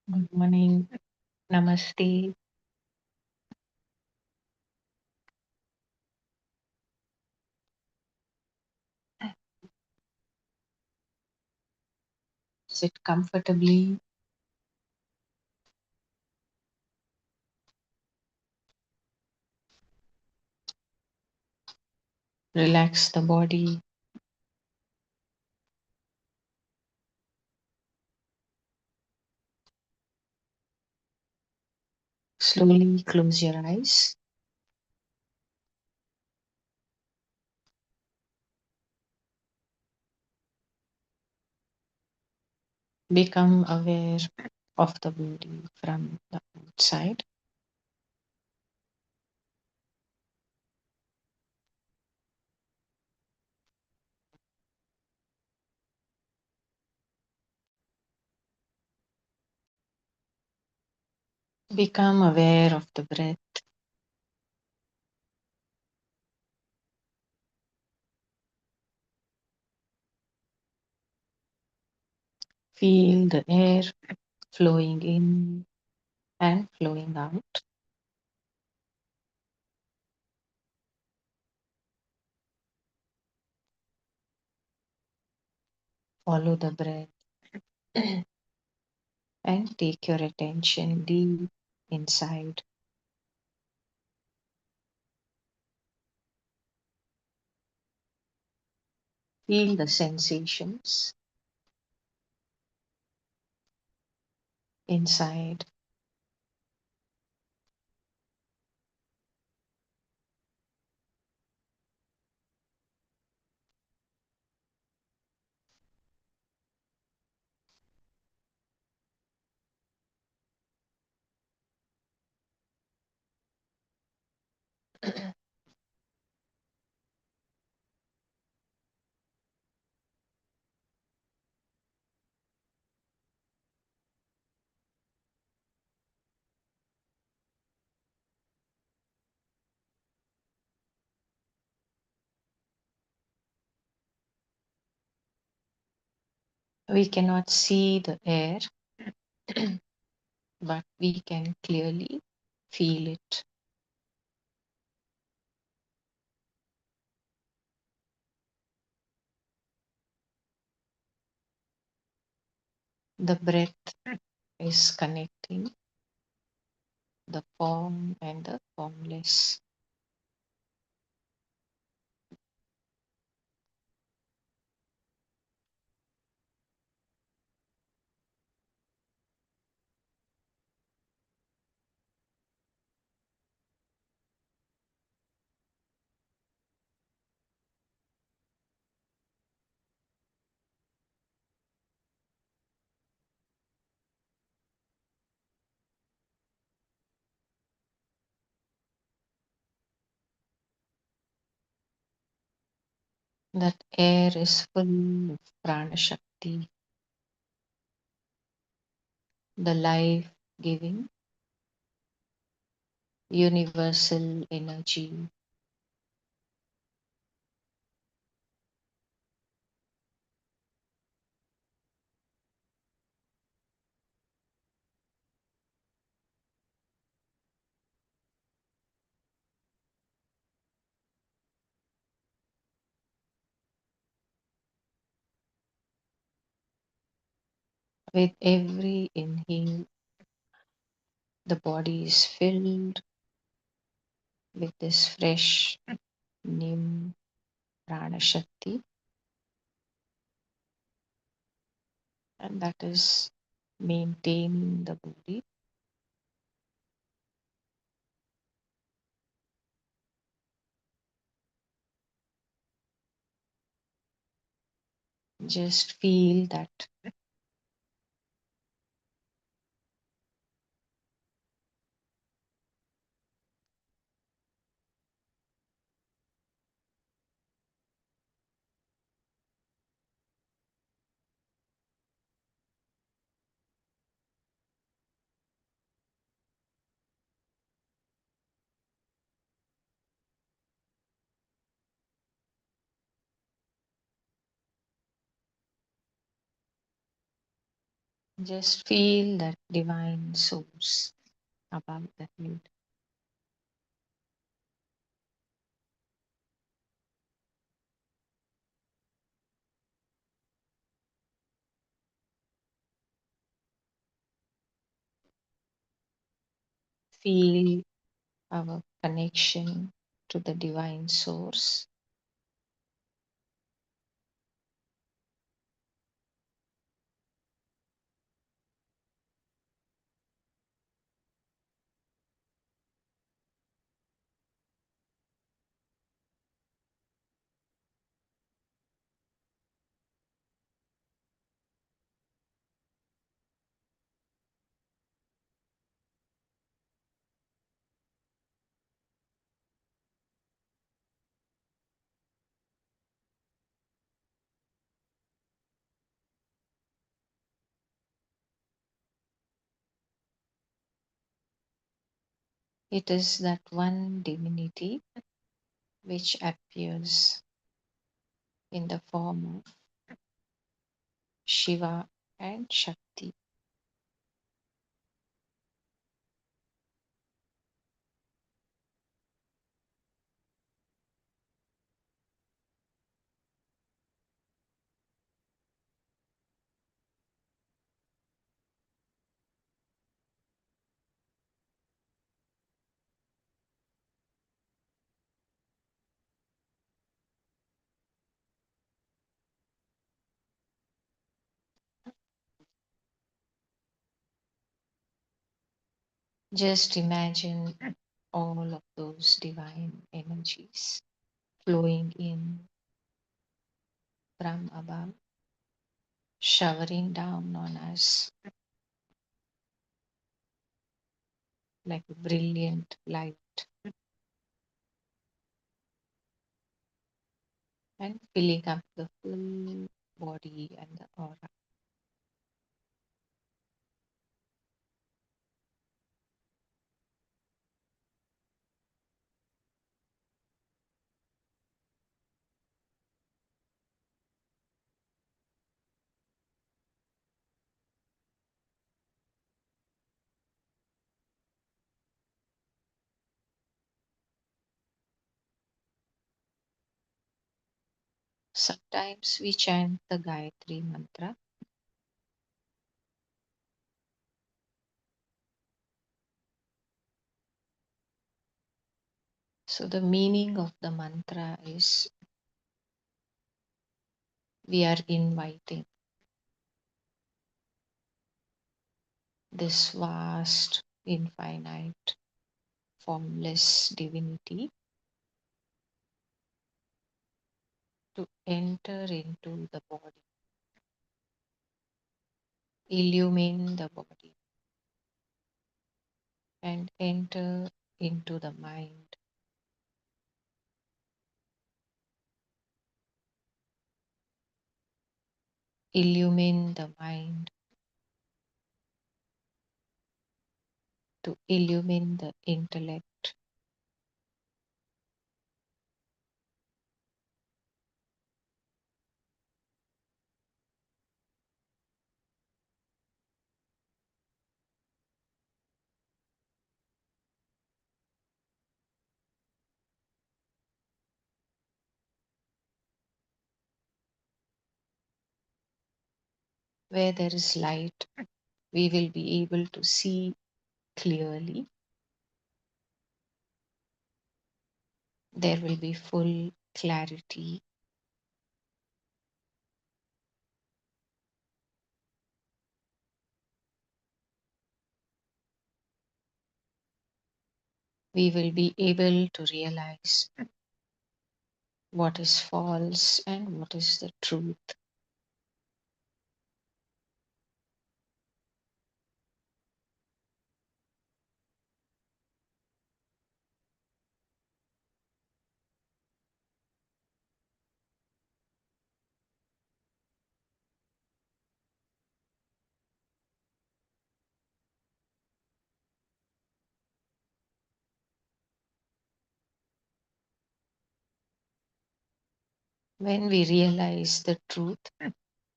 Good morning. Namaste. Sit comfortably. Relax the body. Slowly close your eyes. Become aware of the body from the outside. Become aware of the breath. Feel the air flowing in and flowing out. Follow the breath and take your attention deep inside. Feel the sensations inside. We cannot see the air, but we can clearly feel it. The breath is connecting the form and the formless. That air is full of prana shakti, the life giving universal energy. With every inhale, the body is filled with this fresh, new prana shakti, and that is maintaining the body. Just feel that Just feel that divine source above the head. Feel our connection to the divine source. It is that one divinity which appears in the form of Shiva and Shakti. Just imagine all of those divine energies flowing in from above, showering down on us like a brilliant light and filling up the full body and the aura. Sometimes we chant the Gayatri mantra. So, the meaning of the mantra is we are inviting this vast, infinite, formless divinity to enter into the body, illumine the body, and enter into the mind, illumine the mind to illumine the intellect. Where there is light, we will be able to see clearly. There will be full clarity. We will be able to realize what is false and what is the truth. When we realize the truth,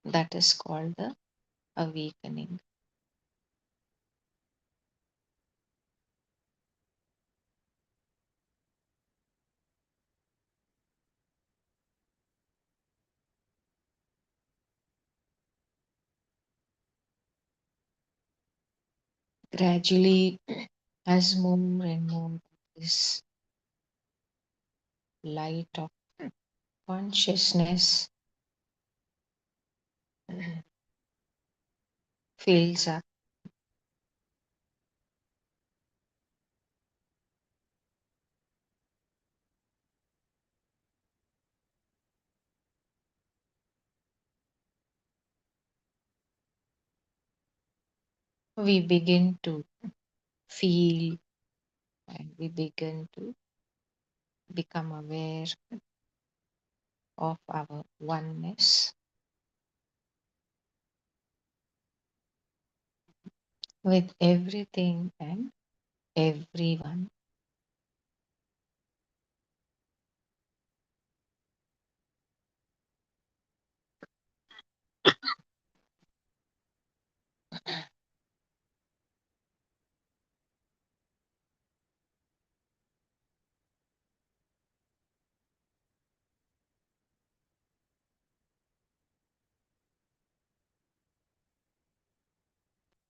that is called the awakening. Gradually, as more and more this light of consciousness fills up, we begin to feel and we begin to become aware of our oneness with everything and everyone.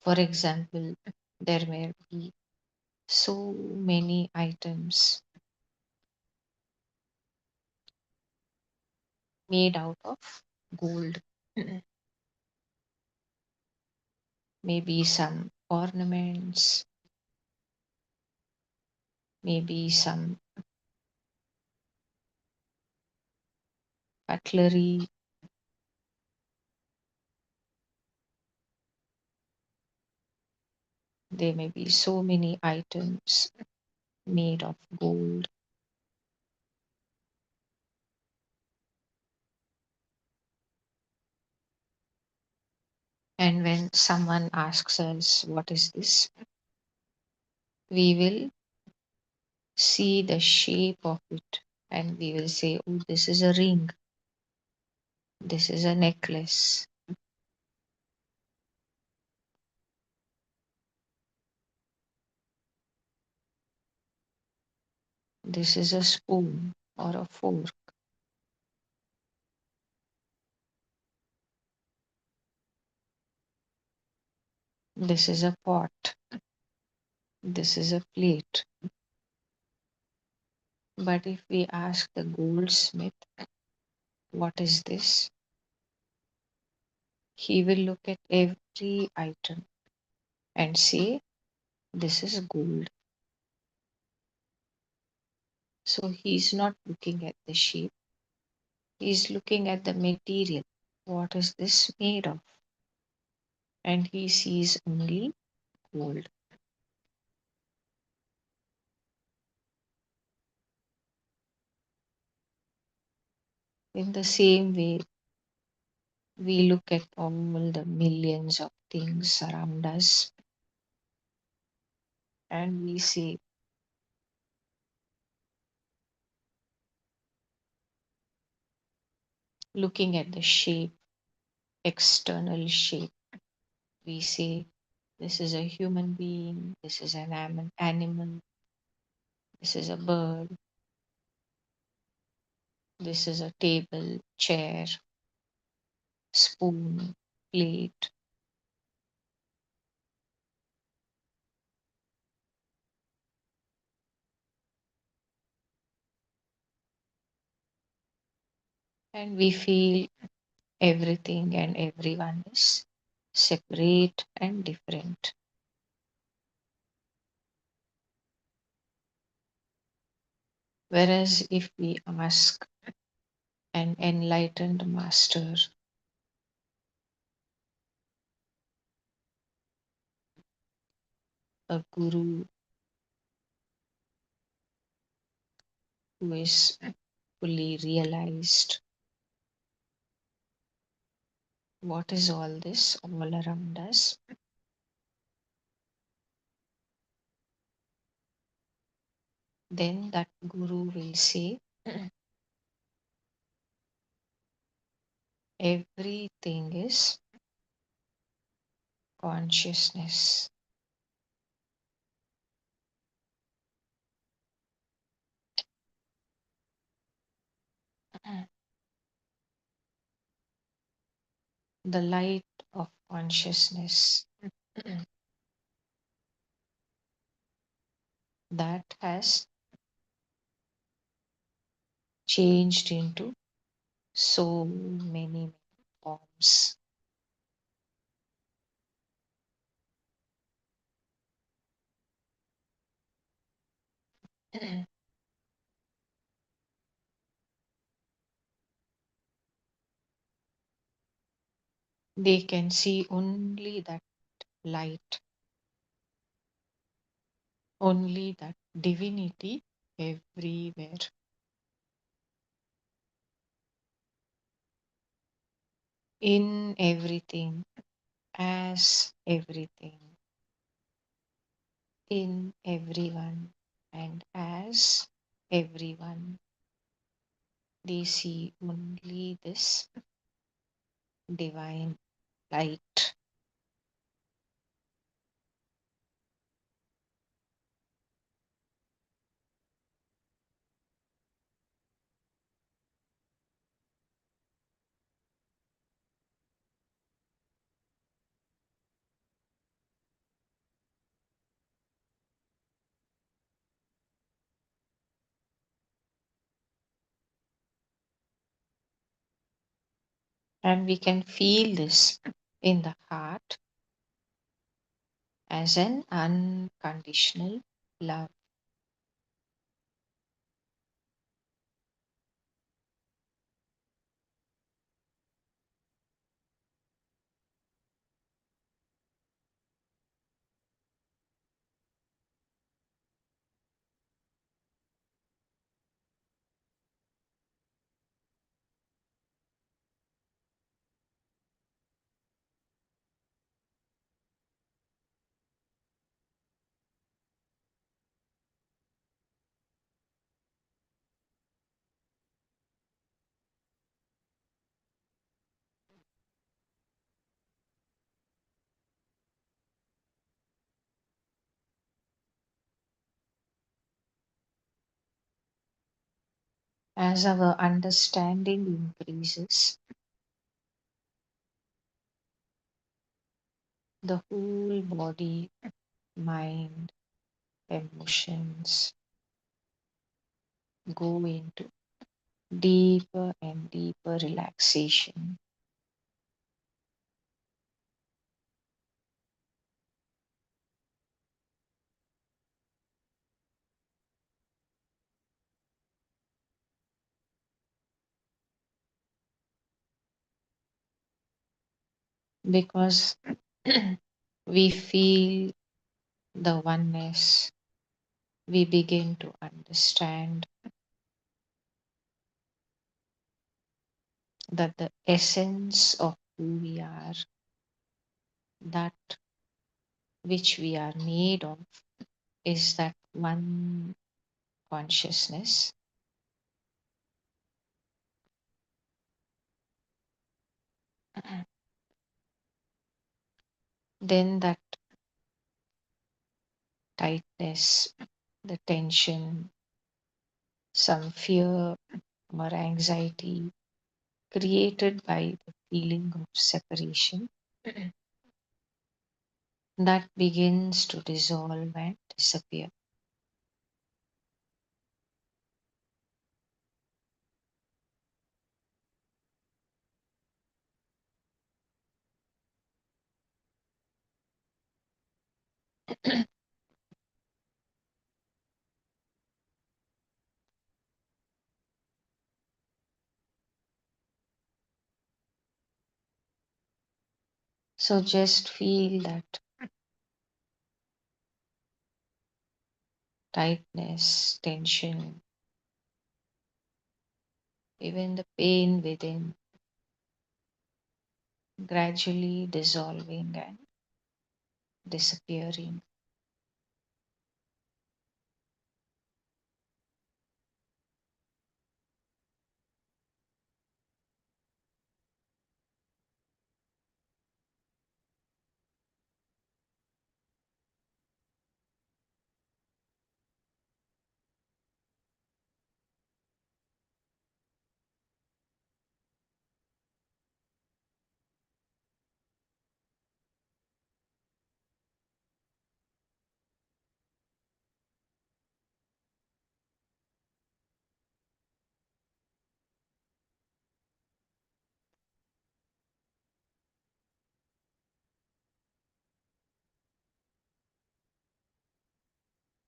For example, there may be so many items made out of gold, maybe some ornaments, maybe some cutlery, there may be so many items made of gold. And when someone asks us, what is this? We will see the shape of it and we will say, oh, this is a ring, this is a necklace, this is a spoon or a fork, this is a pot, this is a plate. But if we ask the goldsmith, what is this? He will look at every item and say, this is gold. So he's not looking at the shape, he's looking at the material. What is this made of? And he sees only gold. In the same way, we look at all the millions of things around us and we say, looking at the shape, external shape, we say, this is a human being, this is an animal, this is a bird, this is a table, chair, spoon, plate. And we feel everything and everyone is separate and different. Whereas if we ask an enlightened master, a guru who is fully realized, what is all this all around us, then that guru will say, everything is consciousness. The light of consciousness that has changed into so many forms. They can see only that light, only that divinity everywhere. In everything, as everything, in everyone, and as everyone. They see only this divine light. And we can feel this in the heart as an unconditional love. As our understanding increases, the whole body, mind, emotions go into deeper and deeper relaxation. Because we feel the oneness, we begin to understand that the essence of who we are, that which we are made of, is that one consciousness. Then that tightness, the tension, some fear or anxiety created by the feeling of separation, that begins to dissolve and disappear. So just feel that tightness, tension, even the pain within gradually dissolving and disappearing.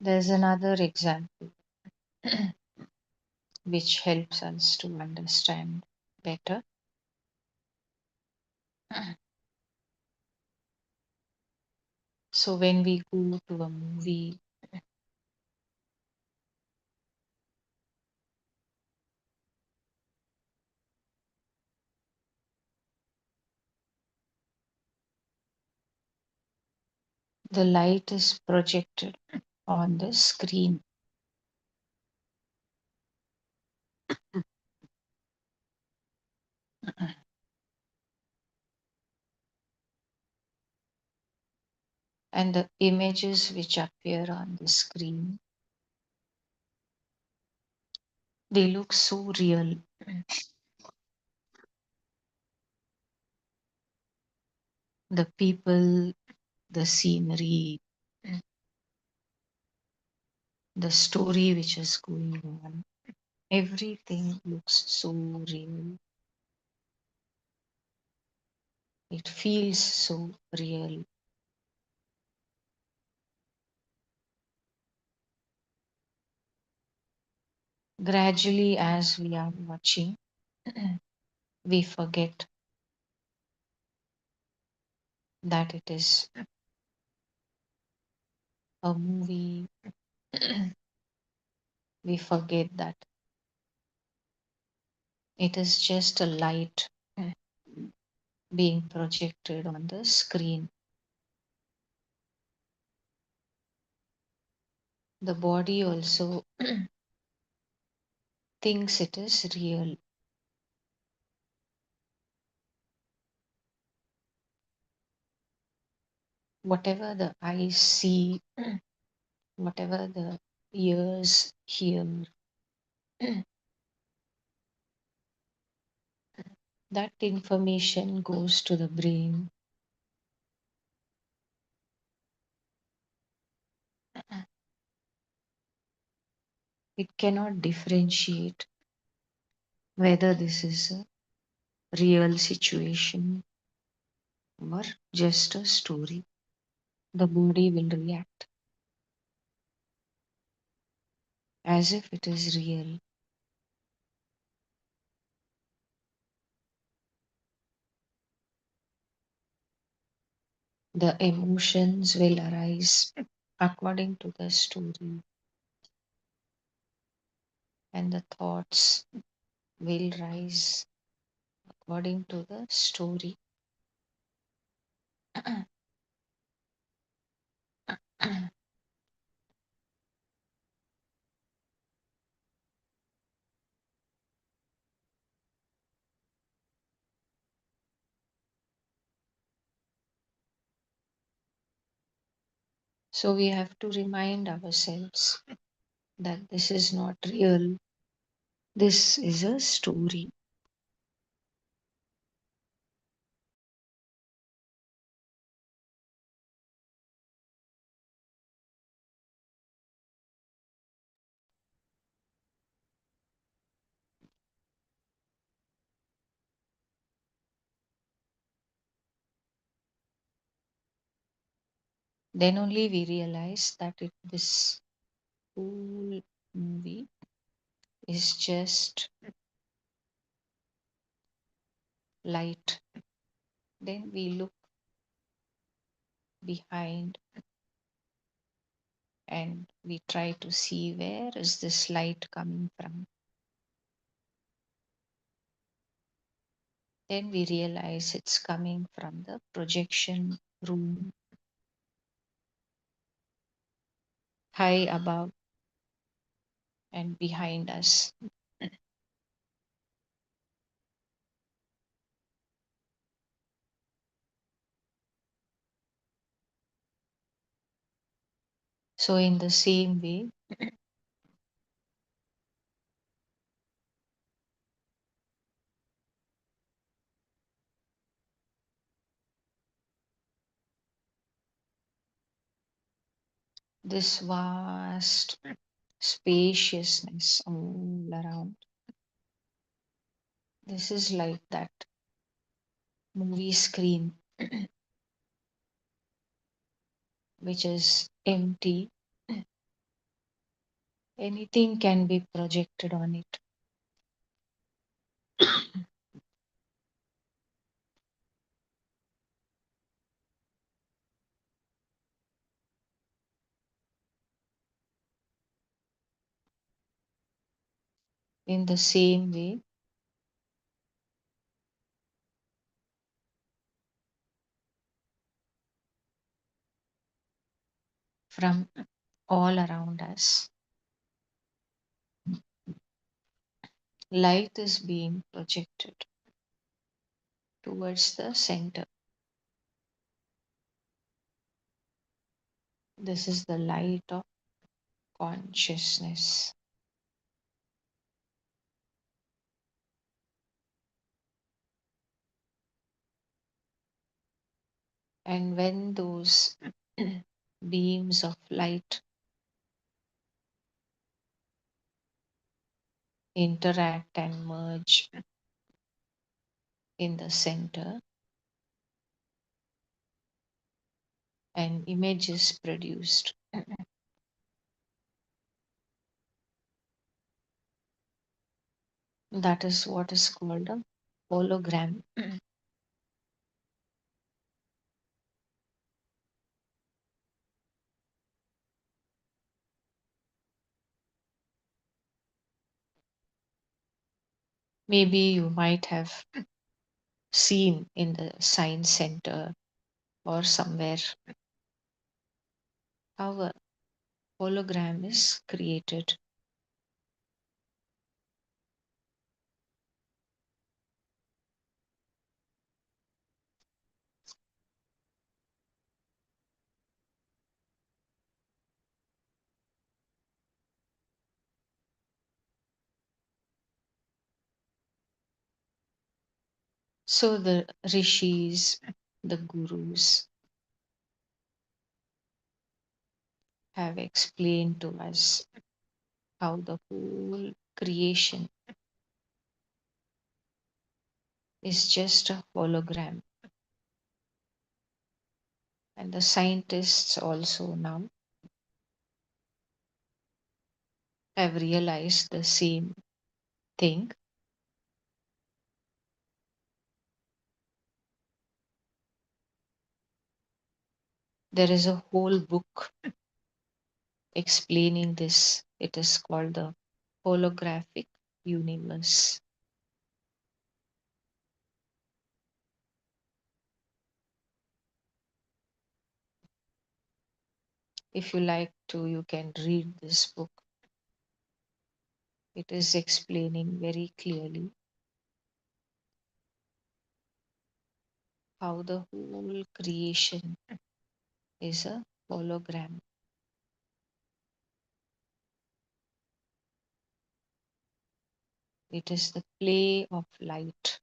There's another example which helps us to understand better. So, when we go to a movie, the light is projected on the screen, and the images which appear on the screen, they look so real. The people, the scenery, the story which is going on, everything looks so real. It feels so real. Gradually, as we are watching, we forget that it is a movie. We forget that it is just a light being projected on the screen. The body also thinks it is real. Whatever the eyes see, whatever the ears hear, that information goes to the brain. It cannot differentiate whether this is a real situation or just a story. The body will react as if it is real. The emotions will arise according to the story, and the thoughts will rise according to the story. So we have to remind ourselves that this is not real, this is a story. Then only we realize that this whole movie is just light. Then we look behind and we try to see where is this light coming from. Then we realize it's coming from the projection room high above and behind us. So, in the same way, this vast spaciousness all around, this is like that movie screen which is empty Anything can be projected on it. In the same way, from all around us, light is being projected towards the center. This is the light of consciousness. And when those beams of light interact and merge in the center, an image is produced. That is what is called a hologram. Maybe you might have seen in the science center or somewhere how a hologram is created. So the rishis, the gurus have explained to us how the whole creation is just a hologram. And the scientists also now have realized the same thing. There is a whole book explaining this. It is called the Holographic Universe. If you like to, you can read this book. It is explaining very clearly how the whole creation is a hologram. It is the play of light,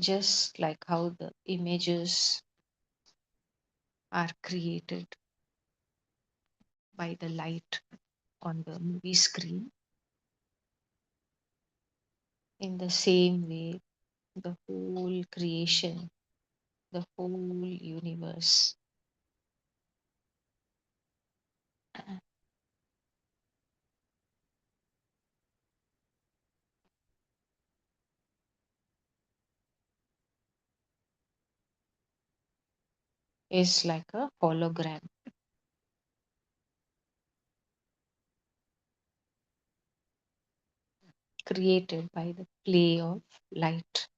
just like how the images are created by the light on the movie screen. In the same way, the whole creation, the whole universe is like a hologram created by the play of light.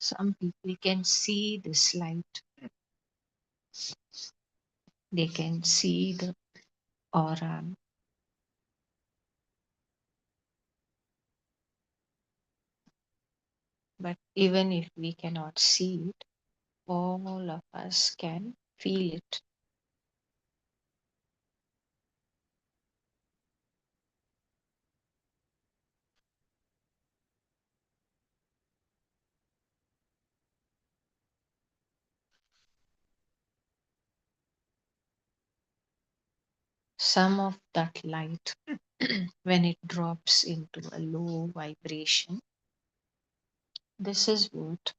Some people can see this light, they can see the aura, but even if we cannot see it, all of us can feel it. Some of that light, when it drops into a low vibration, this is what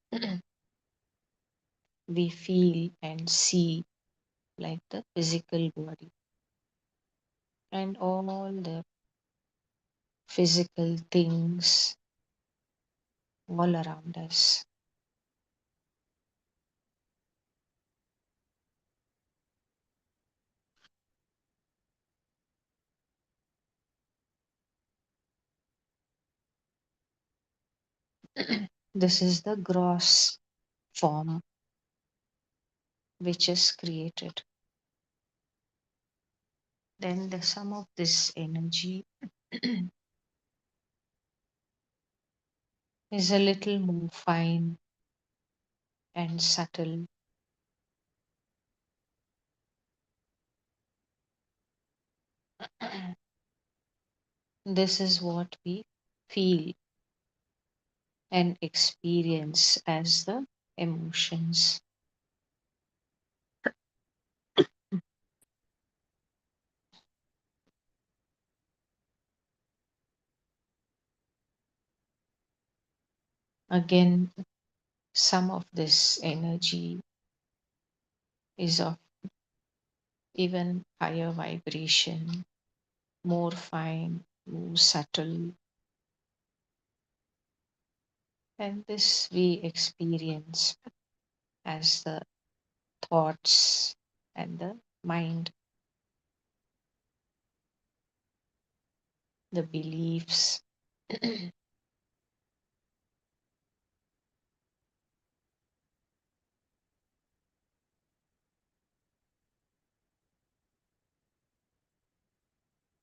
we feel and see, like the physical body and all the physical things all around us. This is the gross form which is created. Then the sum of this energy is a little more fine and subtle. This is what we feel and experience as the emotions. Again, some of this energy is of even higher vibration, more fine, more subtle, and this we experience as the thoughts and the mind, the beliefs.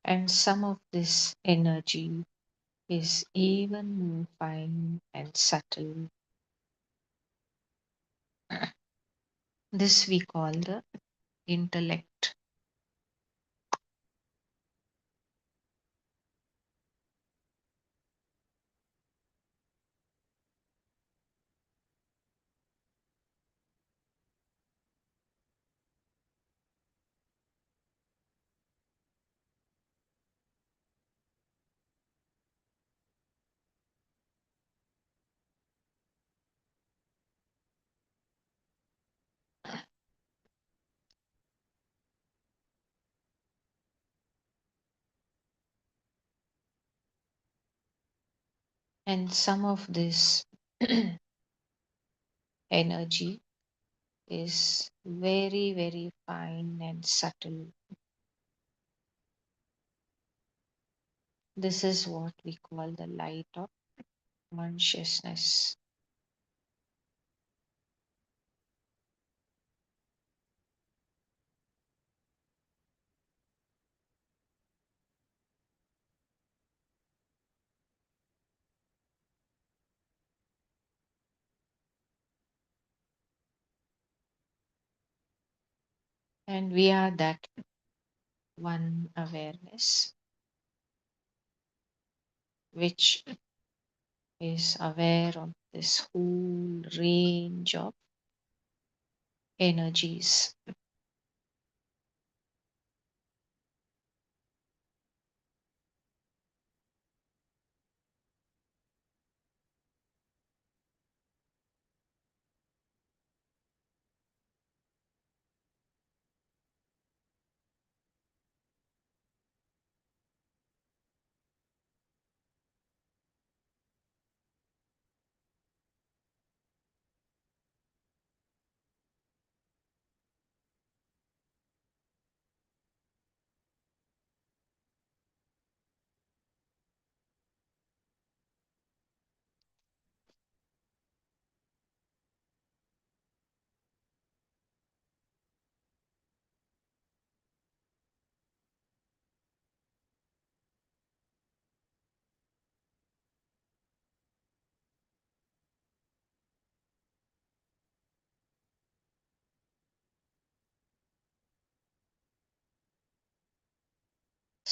And some of this energy is even more fine and subtle. This we call the intellect. And some of this energy is very, very fine and subtle. This is what we call the light of consciousness. And we are that one awareness which is aware of this whole range of energies.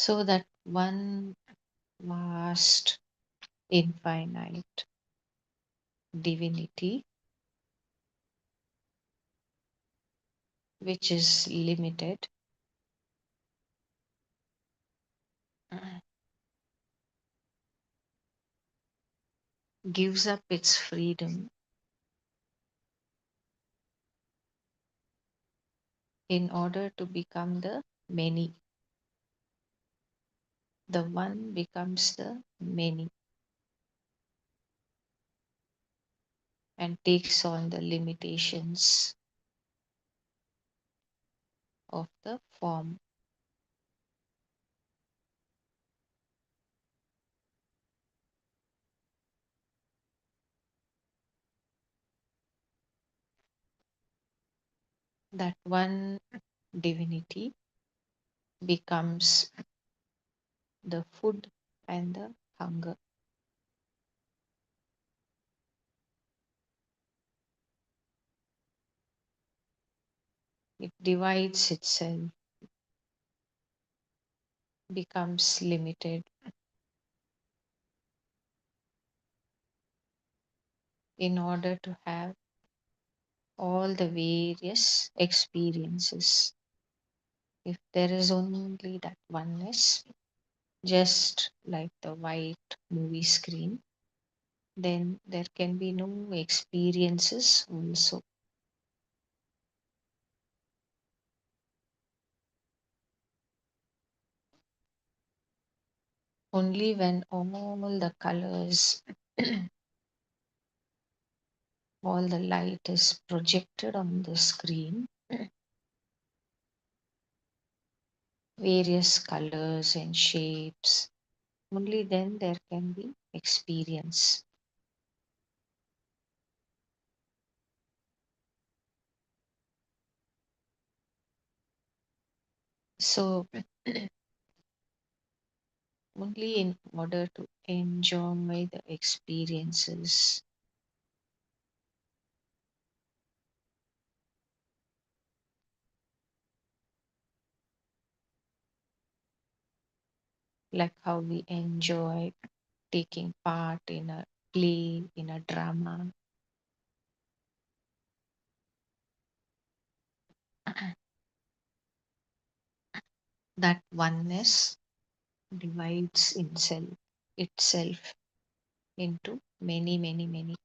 So that one vast, infinite divinity, which is limited, gives up its freedom in order to become the many. The one becomes the many and takes on the limitations of the form. That one divinity becomes the food and the hunger. It divides itself, becomes limited in order to have all the various experiences. If there is only that oneness, just like the white movie screen, then there can be no experiences also. Only when all the colors, all the light is projected on the screen, various colors and shapes, only then there can be experience. So, only in order to enjoy the experiences, like how we enjoy taking part in a play, in a drama, that oneness divides itself into many, many, many.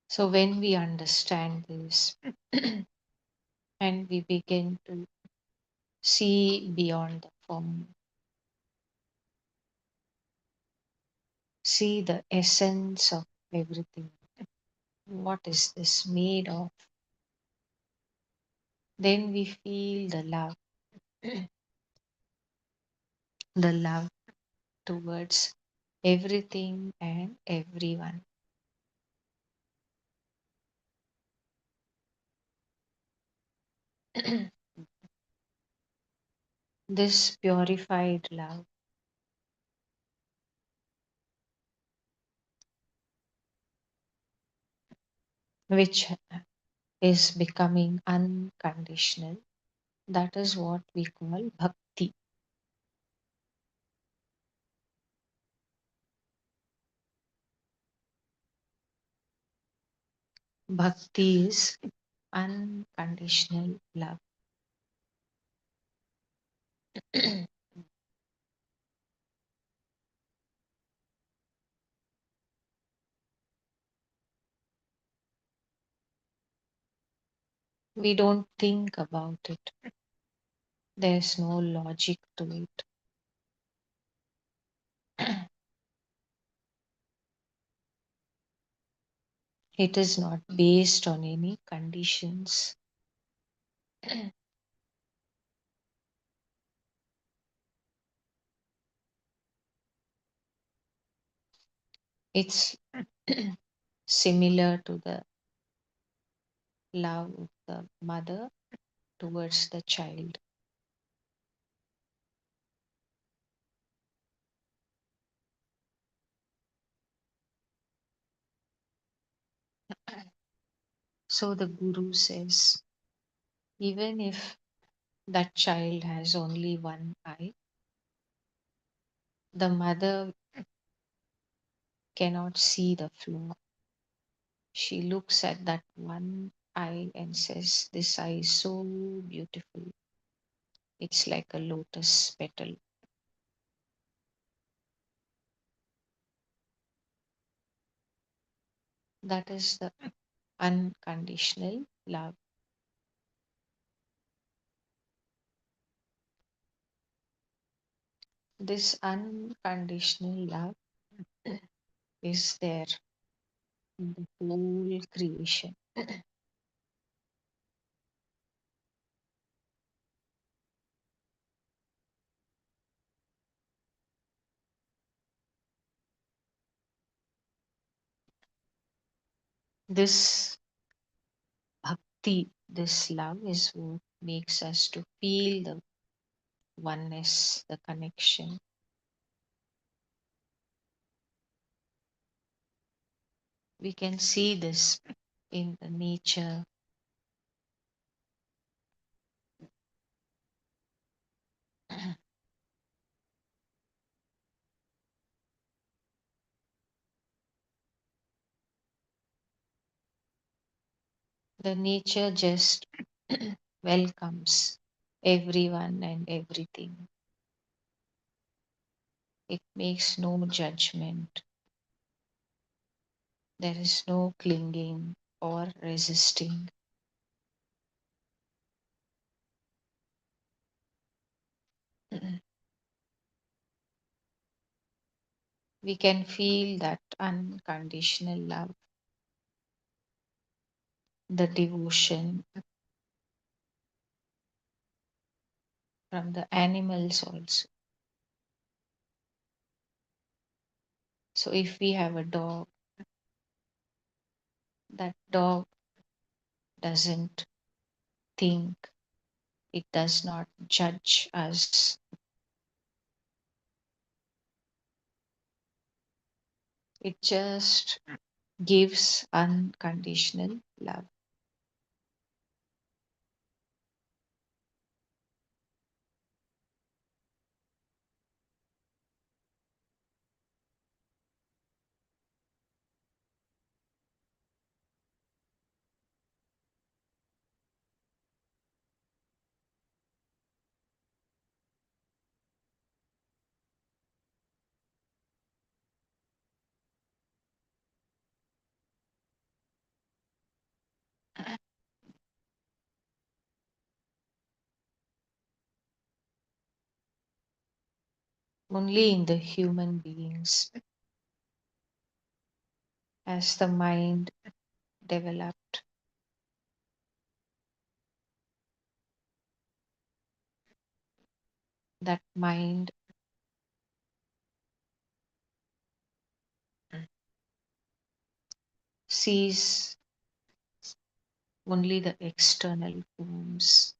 So when we understand this and we begin to see beyond the form, see the essence of everything, what is this made of, then we feel the love towards everything and everyone. This purified love, which is becoming unconditional, that is what we call bhakti. Bhakti is unconditional love. We don't think about it, there's no logic to it. It is not based on any conditions. It's similar to the love of the mother towards the child. So the Guru says, even if that child has only one eye, the mother cannot see the flaw. She looks at that one eye and says, this eye is so beautiful. It's like a lotus petal. That is the unconditional love. This unconditional love is there in the whole creation. This bhakti, this love is what makes us to feel the oneness, the connection. We can see this in the nature. The nature just welcomes everyone and everything. It makes no judgment. There is no clinging or resisting. We can feel that unconditional love, the devotion from the animals also. So if we have a dog, that dog doesn't think, it does not judge us. It just gives unconditional love. Only in the human beings, as the mind developed, that mind sees only the external forms.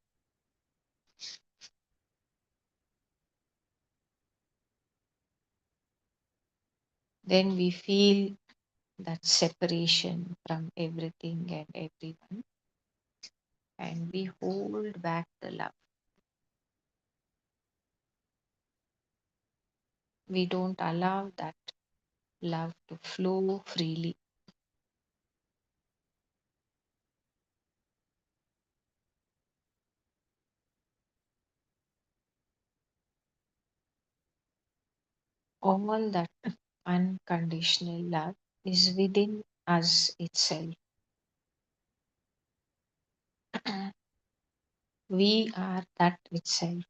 Then we feel that separation from everything and everyone, and we hold back the love. We don't allow that love to flow freely. All that unconditional love is within us itself. We are that itself.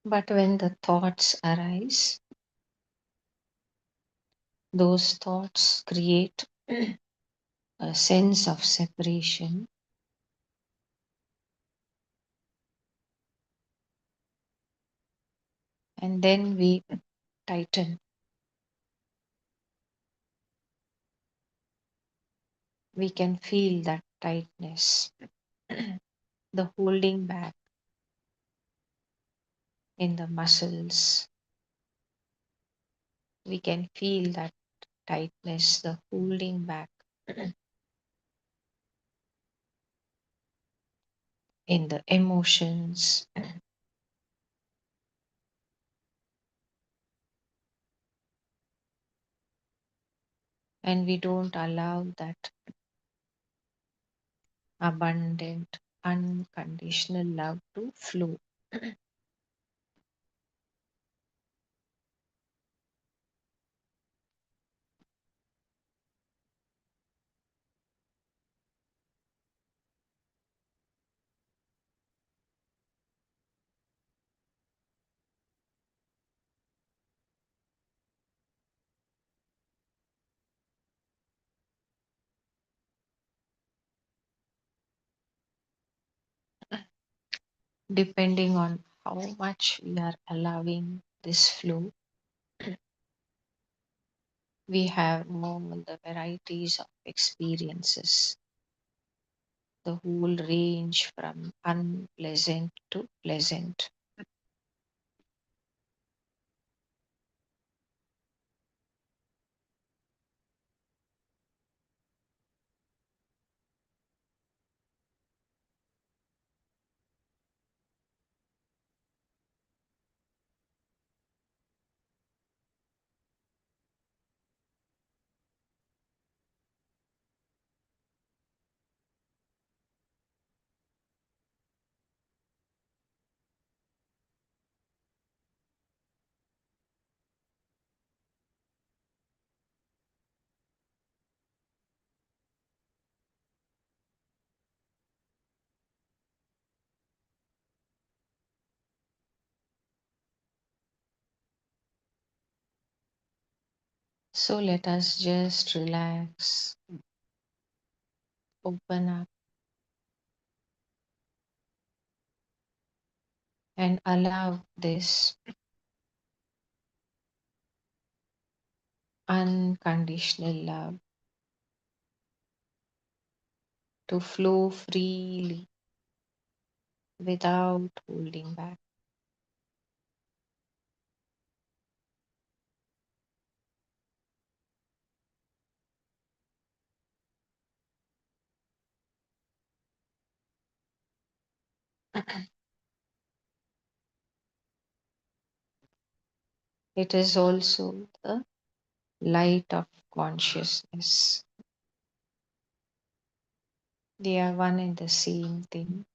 But when the thoughts arise, those thoughts create a sense of separation, and then we tighten. We can feel that tightness, the holding back in the muscles. We can feel that tightness, the holding back in the emotions, and we don't allow that abundant, unconditional love to flow. Depending on how much we are allowing this flow, we have all the varieties of experiences, the whole range from unpleasant to pleasant. So let us just relax, open up, and allow this unconditional love to flow freely without holding back. It is also the light of consciousness. They are one and the same thing.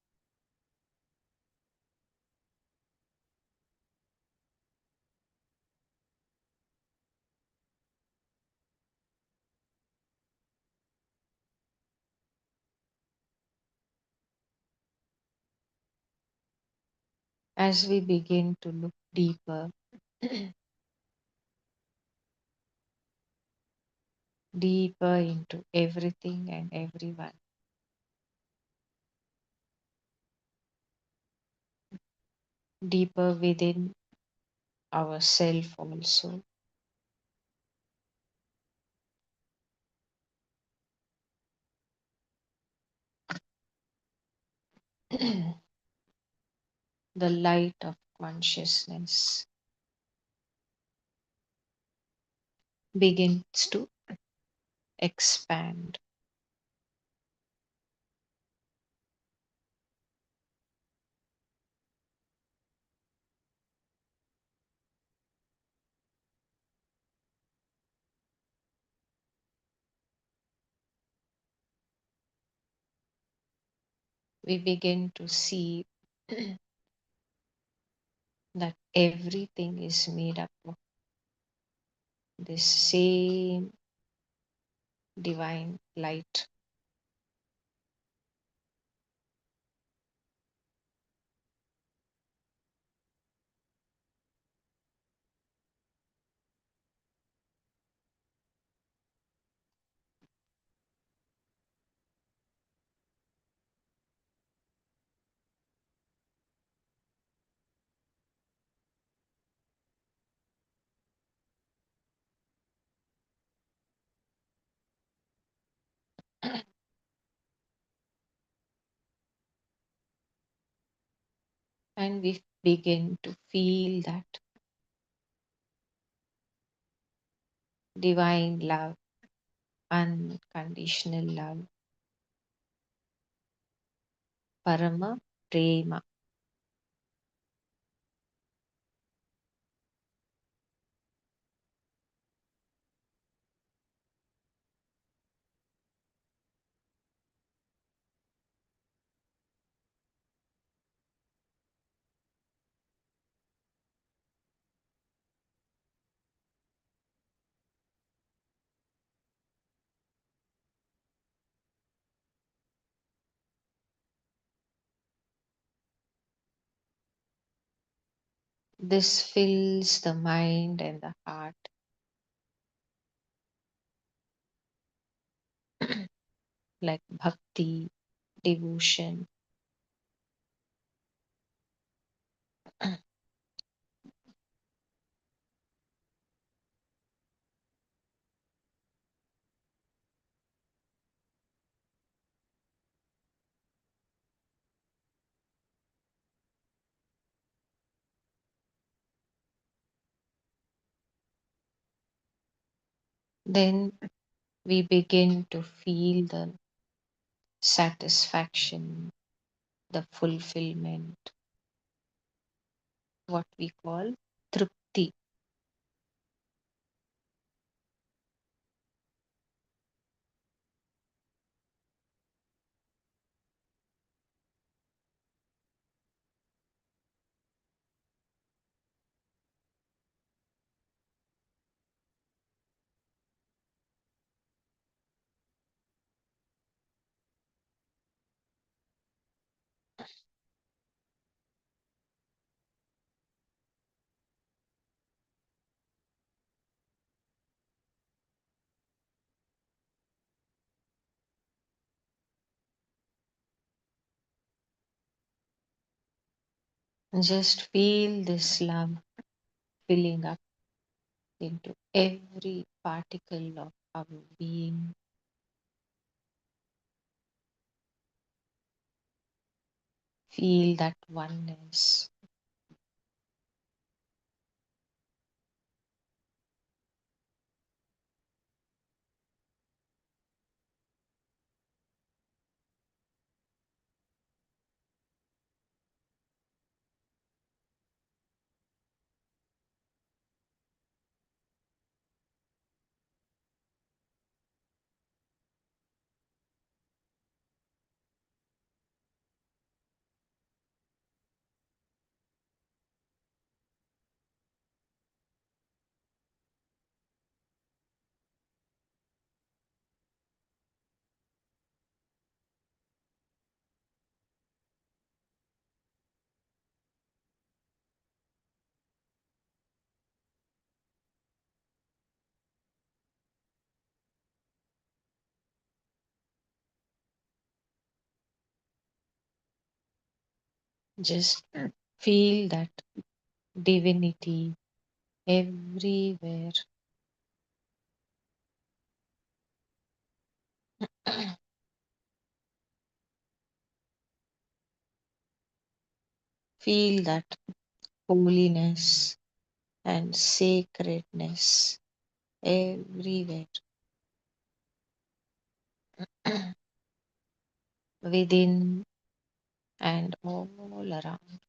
As we begin to look deeper, deeper into everything and everyone, deeper within ourself also, the light of consciousness begins to expand. We begin to see that everything is made up of this same divine light. and we begin to feel that divine love, unconditional love, parama prema. This fills the mind and the heart like bhakti, devotion. Then we begin to feel the satisfaction, the fulfillment, what we call trupti. Just feel this love filling up into every particle of our being. Feel that oneness. Just feel that divinity everywhere. Feel that holiness and sacredness everywhere, within and all around.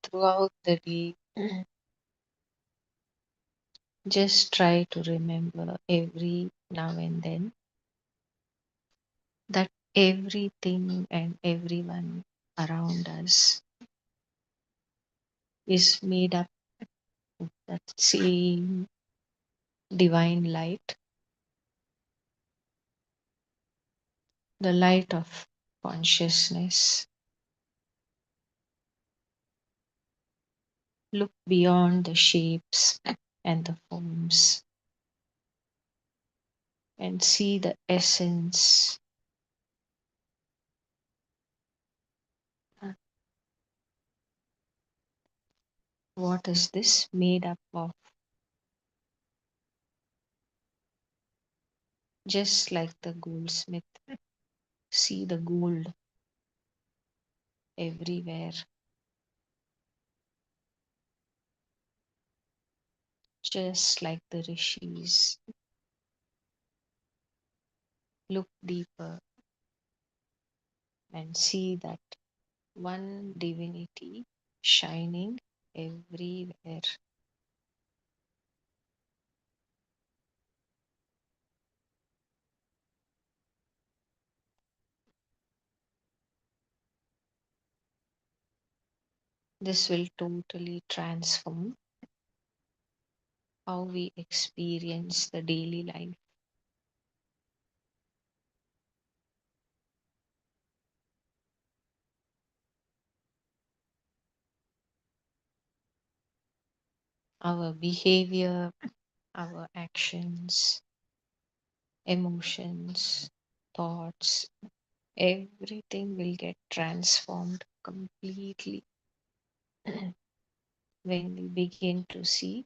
throughout the day, just try to remember every now and then that everything and everyone around us is made up of that same divine light, the light of consciousness. Look beyond the shapes and the forms and see the essence. What is this made up of? Just like the goldsmith, see the gold everywhere. Just like the rishis, look deeper and see that one divinity shining everywhere. This will totally transform how we experience the daily life. Our behavior, our actions, emotions, thoughts, everything will get transformed completely when we begin to see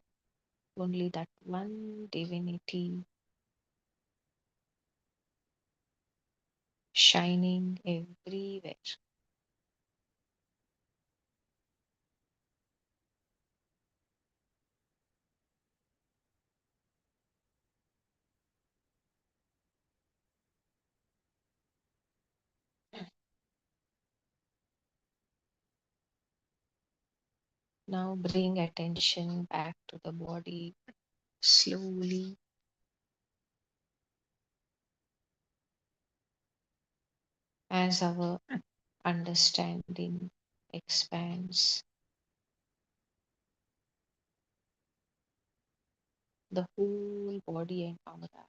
only that one divinity shining everywhere. Now bring attention back to the body slowly as our understanding expands. The whole body and aura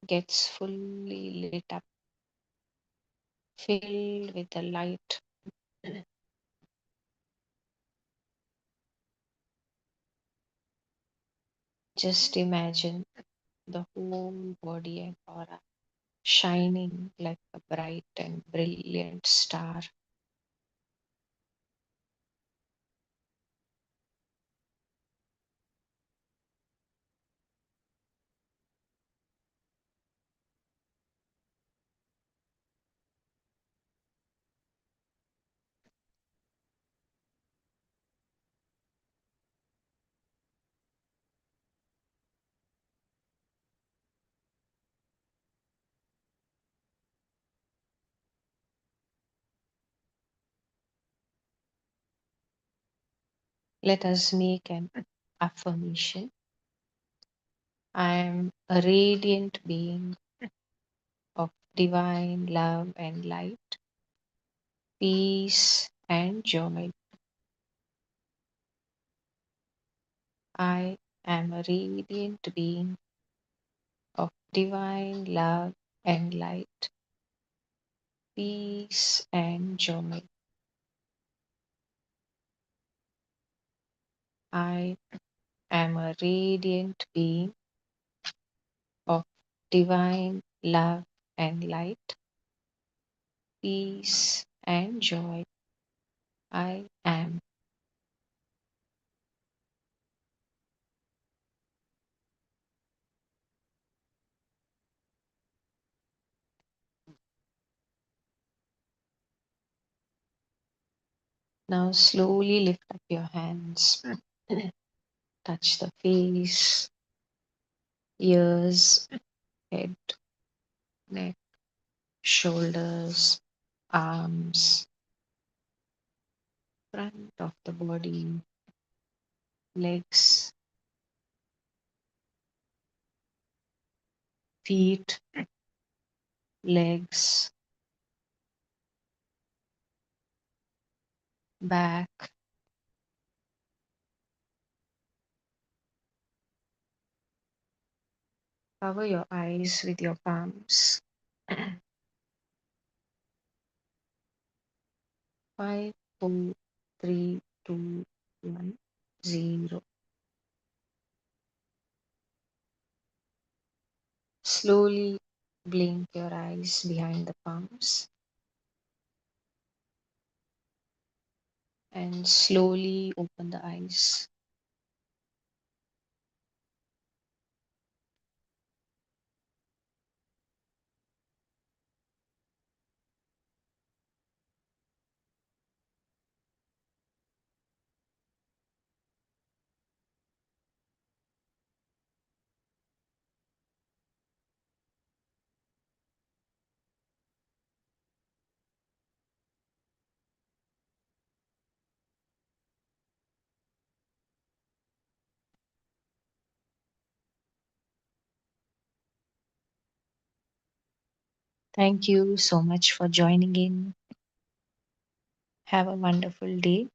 gets fully lit up, filled with the light. Just imagine the whole body and aura shining like a bright and brilliant star. Let us make an affirmation. I am a radiant being of divine love and light, peace and joy. I am a radiant being of divine love and light, peace and joy. I am a radiant being of divine love and light, peace and joy. I am. Now slowly lift up your hands, touch the face, ears, head, neck, shoulders, arms, front of the body, legs, feet, legs, back. Cover your eyes with your palms. Five, four, three, two, one, zero. Slowly blink your eyes behind the palms and slowly open the eyes. Thank you so much for joining in. Have a wonderful day.